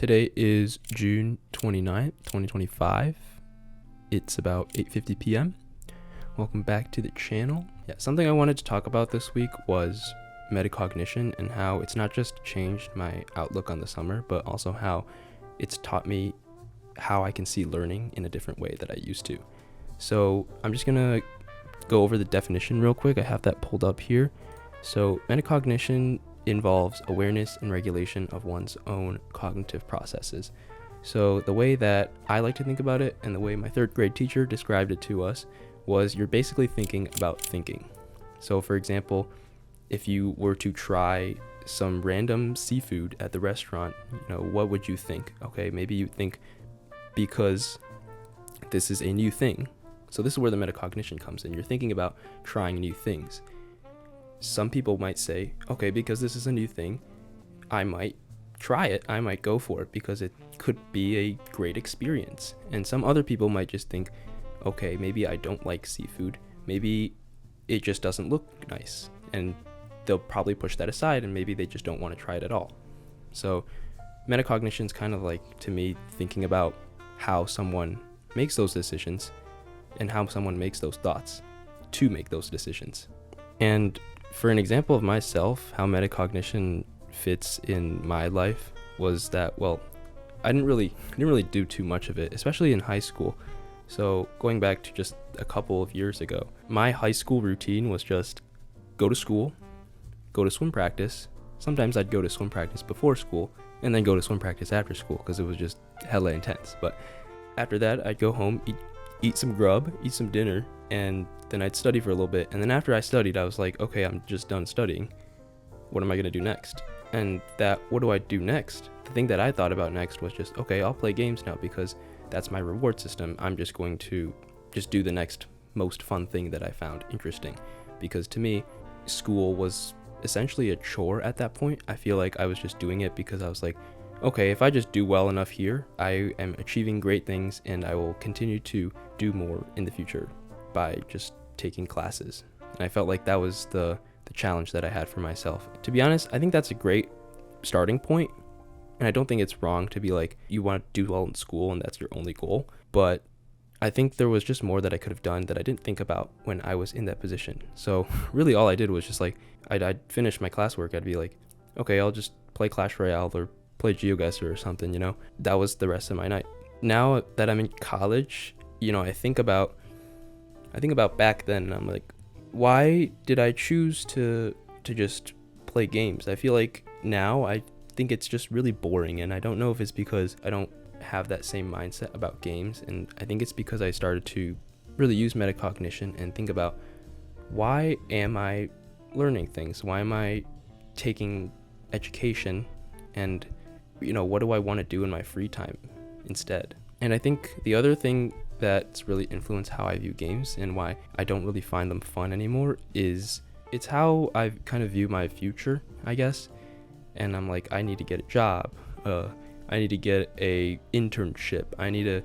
Today is June 29th, 2025. It's about 8:50 p.m. Welcome back to the channel. Something I wanted to talk about this week was metacognition and how it's not just changed my outlook on the summer, but also how it's taught me how I can see learning in a different way that I used to. So I'm just gonna go over the definition real quick. I have that pulled up here. So metacognition involves awareness and regulation of one's own cognitive processes. So the way that I like to think about it, and the way my third grade teacher described it to us, was you're basically thinking about thinking. So for example, if you were to try some random seafood at the restaurant, what would you think? Okay, maybe you think because this is a new thing. So this is where the metacognition comes in. You're thinking about trying new things. Some people might say, okay, because this is a new thing, I might try it. I might go for it because it could be a great experience. And some other people might just think, okay, maybe I don't like seafood. Maybe it just doesn't look nice. And they'll probably push that aside, and maybe they just don't want to try it at all. So metacognition is kind of like, to me, thinking about how someone makes those decisions and how someone makes those thoughts to make those decisions. And for an example of myself, how metacognition fits in my life was that, well, I didn't really do too much of it, especially in high school. So going back to just a couple of years ago, my high school routine was just go to school, go to swim practice. Sometimes I'd go to swim practice before school and then go to swim practice after school because it was just hella intense. But after that, I'd go home, eat some grub, eat some dinner, and then I'd study for a little bit. And then after I studied, I was like, okay, I'm just done studying. What am I going to do next? And what do I do next? The thing that I thought about next was just, okay, I'll play games now because that's my reward system. I'm just going to just do the next most fun thing that I found interesting. Because to me, school was essentially a chore at that point. I feel like I was just doing it because I was like, okay, if I just do well enough here, I am achieving great things and I will continue to do more in the future by just taking classes. And I felt like that was the challenge that I had for myself. To be honest, I think that's a great starting point. And I don't think it's wrong to be like, you want to do well in school and that's your only goal. But I think there was just more that I could have done that I didn't think about when I was in that position. So really all I did was just like, I'd finish my classwork. I'd be like, okay, I'll just play Clash Royale or play GeoGuessr or something, That was the rest of my night. Now that I'm in college, I think about back then, and I'm like, why did I choose to just play games? I feel like now I think it's just really boring, and I don't know if it's because I don't have that same mindset about games, and I think it's because I started to really use metacognition and think about, why am I learning things? Why am I taking education, and what do I want to do in my free time instead? And I think the other thing that's really influenced how I view games and why I don't really find them fun anymore is it's how I kind of view my future, I guess. And I'm like, I need to get a job. I need to get a internship. I need to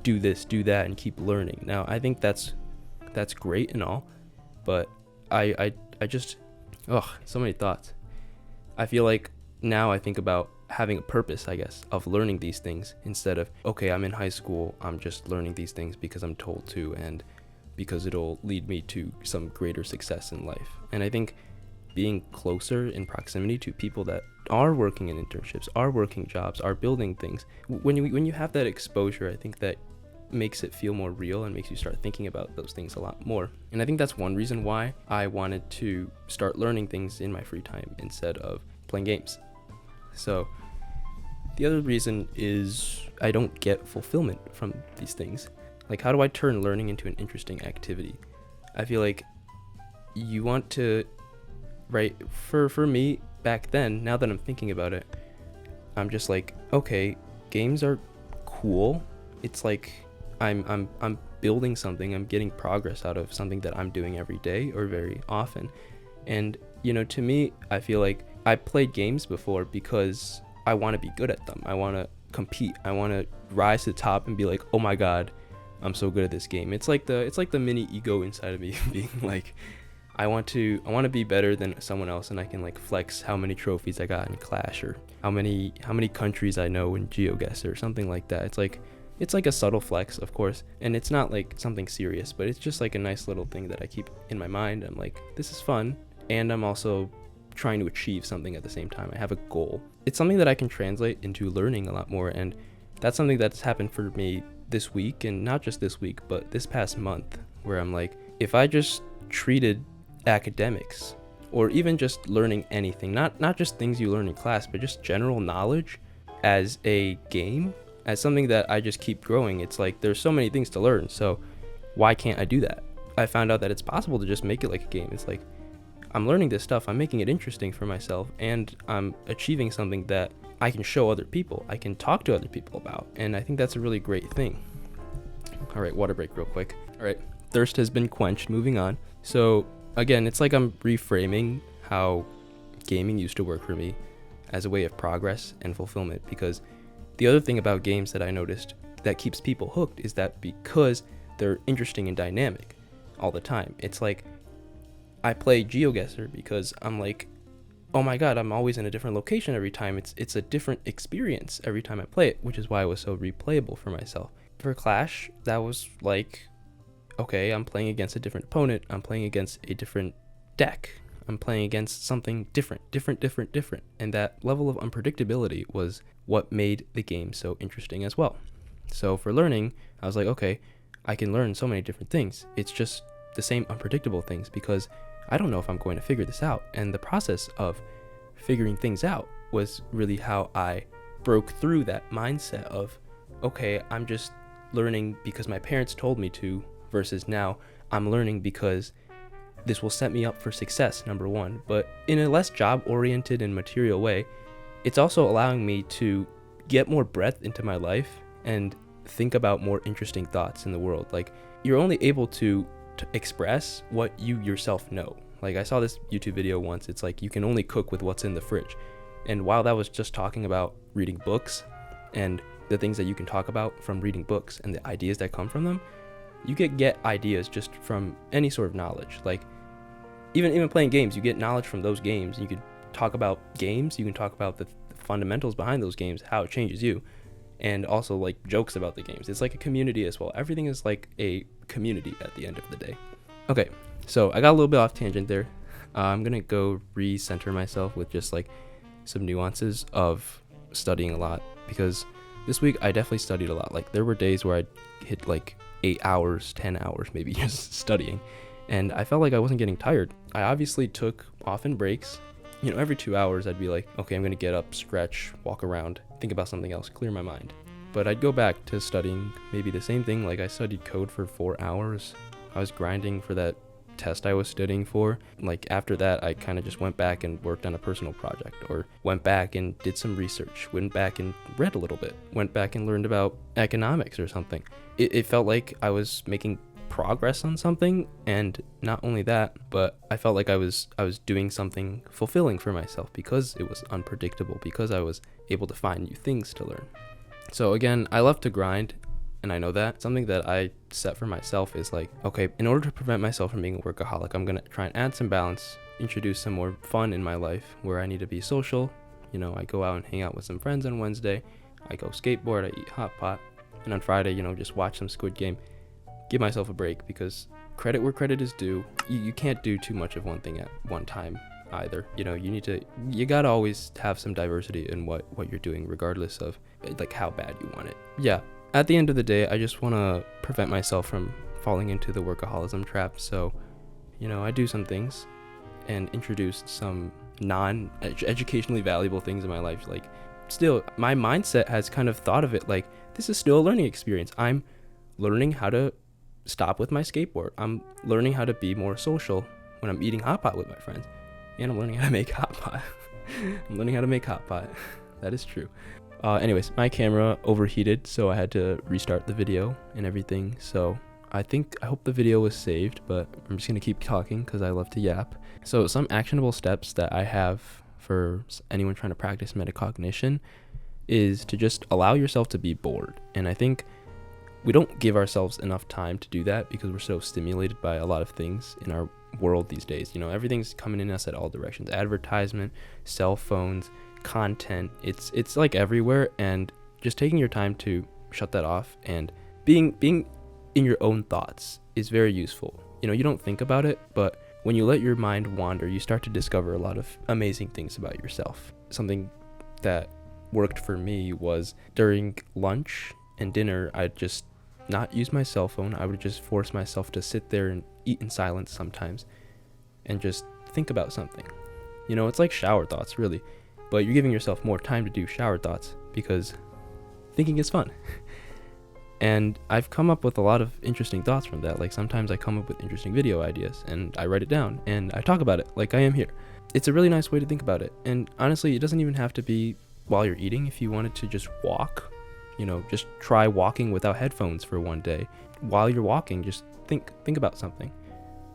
do this, do that, and keep learning. Now, I think that's great and all, but I just, so many thoughts. I feel like now I think about having a purpose, I guess, of learning these things instead of, okay, I'm in high school, I'm just learning these things because I'm told to and because it'll lead me to some greater success in life. And I think being closer in proximity to people that are working in internships, are working jobs, are building things, when you have that exposure, I think that makes it feel more real and makes you start thinking about those things a lot more. And I think that's one reason why I wanted to start learning things in my free time instead of playing games. So the other reason is I don't get fulfillment from these things. Like, how do I turn learning into an interesting activity? I feel like you want to, right? For me back then, now that I'm thinking about it, I'm just like, okay, games are cool. It's like I'm building something. I'm getting progress out of something that I'm doing every day or very often. And to me, I feel like I played games before because I want to be good at them. I want to compete. I want to rise to the top and be like, oh my God, I'm so good at this game. It's like the mini ego inside of me being like, I want to be better than someone else, and I can like flex how many trophies I got in Clash or how many countries I know in GeoGuessr or something like that. It's like a subtle flex, of course, and it's not like something serious, but it's just like a nice little thing that I keep in my mind. I'm like, this is fun, and I'm also trying to achieve something at the same time. I have a goal. It's something that I can translate into learning a lot more, and that's something that's happened for me this week, and not just this week, but this past month, where I'm like, if I just treated academics, or even just learning anything, not just things you learn in class, but just general knowledge as a game, as something that I just keep growing. It's like, there's so many things to learn, so why can't I do that? I found out that it's possible to just make it like a game. It's like, I'm learning this stuff, I'm making it interesting for myself, and I'm achieving something that I can show other people, I can talk to other people about, and I think that's a really great thing. All right, water break real quick. All right, thirst has been quenched, moving on. So again, it's like I'm reframing how gaming used to work for me as a way of progress and fulfillment, because the other thing about games that I noticed that keeps people hooked is that because they're interesting and dynamic all the time. It's like, I play GeoGuessr because I'm like, oh my god, I'm always in a different location every time. It's a different experience every time I play it, which is why it was so replayable for myself. For Clash, that was like, okay, I'm playing against a different opponent, I'm playing against a different deck, I'm playing against something different. And that level of unpredictability was what made the game so interesting as well. So for learning, I was like, okay, I can learn so many different things. It's just the same unpredictable things, because I don't know if I'm going to figure this out. And the process of figuring things out was really how I broke through that mindset of, okay, I'm just learning because my parents told me to, versus now I'm learning because this will set me up for success, number one, but in a less job-oriented and material way. It's also allowing me to get more breadth into my life and think about more interesting thoughts in the world. Like, you're only able to express what you yourself know. Like, I saw this YouTube video once, it's like, you can only cook with what's in the fridge. And while that was just talking about reading books and the things that you can talk about from reading books and the ideas that come from them, you get ideas just from any sort of knowledge. Like, even playing games, you get knowledge from those games. You can talk about games, you can talk about the fundamentals behind those games, how it changes you, and also like jokes about the games. It's like a community as well. Everything is like a community at the end of the day. Okay, so I got a little bit off tangent there. I'm gonna go recenter myself with just like some nuances of studying a lot, because this week I definitely studied a lot. Like, there were days where I'd hit like 8 hours, 10 hours maybe just studying, and I felt like I wasn't getting tired. I obviously took often breaks. You know, every 2 hours I'd be like, okay, I'm gonna get up, stretch, walk around, think about something else, clear my mind. But I'd go back to studying maybe the same thing. Like, I studied code for 4 hours. I was grinding for that test I was studying for. Like, after that, I kind of just went back and worked on a personal project, or went back and did some research, went back and read a little bit, went back and learned about economics or something. It felt like I was making progress on something, and not only that, but I felt like I was doing something fulfilling for myself, because it was unpredictable, because I was able to find new things to learn. So again, I love to grind, and I know that. Something that I set for myself is like, okay, in order to prevent myself from being a workaholic, I'm gonna try and add some balance, introduce some more fun in my life where I need to be social. You know, I go out and hang out with some friends on Wednesday, I go skateboard, I eat hot pot, and on Friday, you know, just watch some Squid Game. Give myself a break, because credit where credit is due. You can't do too much of one thing at one time either. You know, you gotta always have some diversity in what you're doing, regardless of like how bad you want it. Yeah, at the end of the day, I just want to prevent myself from falling into the workaholism trap. So, you know, I do some things and introduce some non-educationally valuable things in my life. Like, still, my mindset has kind of thought of it like, this is still a learning experience. I'm learning how to stop with my skateboard. I'm learning how to be more social when I'm eating hot pot with my friends. And I'm learning how to make hot pot. I'm learning how to make hot pot. That is true. Anyways, my camera overheated, so I had to restart the video and everything. So I hope the video was saved, but I'm just gonna keep talking because I love to yap. So some actionable steps that I have for anyone trying to practice metacognition is to just allow yourself to be bored. And I think we don't give ourselves enough time to do that, because we're so stimulated by a lot of things in our world these days. You know, everything's coming in us at all directions. Advertisement, cell phones, content. It's like everywhere, and just taking your time to shut that off and being in your own thoughts is very useful. You don't think about it, but when you let your mind wander, you start to discover a lot of amazing things about yourself. Something that worked for me was during lunch and dinner, I'd just not use my cell phone. I would just force myself to sit there and eat in silence sometimes and just think about something. It's like shower thoughts, really, but you're giving yourself more time to do shower thoughts because thinking is fun. And I've come up with a lot of interesting thoughts from that. Like sometimes I come up with interesting video ideas and I write it down and I talk about it like I am here. It's a really nice way to think about it. And honestly, it doesn't even have to be while you're eating. If you wanted to just walk, just try walking without headphones for one day. While you're walking, just think about something.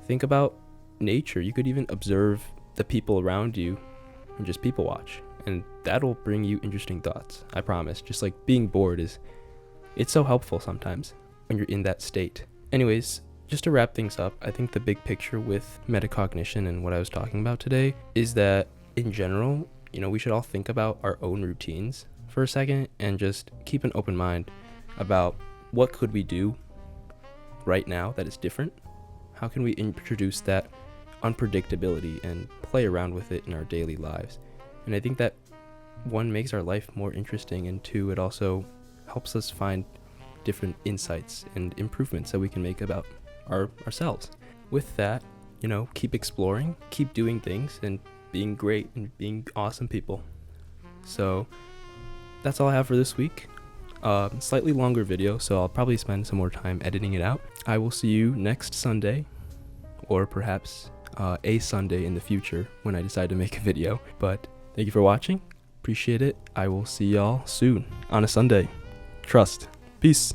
Think about nature. You could even observe the people around you and just people watch. And that'll bring you interesting thoughts. I promise. Just like being bored it's so helpful sometimes when you're in that state. Anyways, just to wrap things up, I think the big picture with metacognition and what I was talking about today is that in general, we should all think about our own routines for a second and just keep an open mind about what could we do right now that is different. How can we introduce that unpredictability and play around with it in our daily lives? And I think that one, makes our life more interesting, and two, it also helps us find different insights and improvements that we can make about ourselves. With that, keep exploring, keep doing things, and being great and being awesome people. So that's all I have for this week. Slightly longer video, so I'll probably spend some more time editing it out. I will see you next Sunday, or perhaps a Sunday in the future when I decide to make a video. But thank you for watching. Appreciate it. I will see y'all soon on a Sunday. Trust. Peace.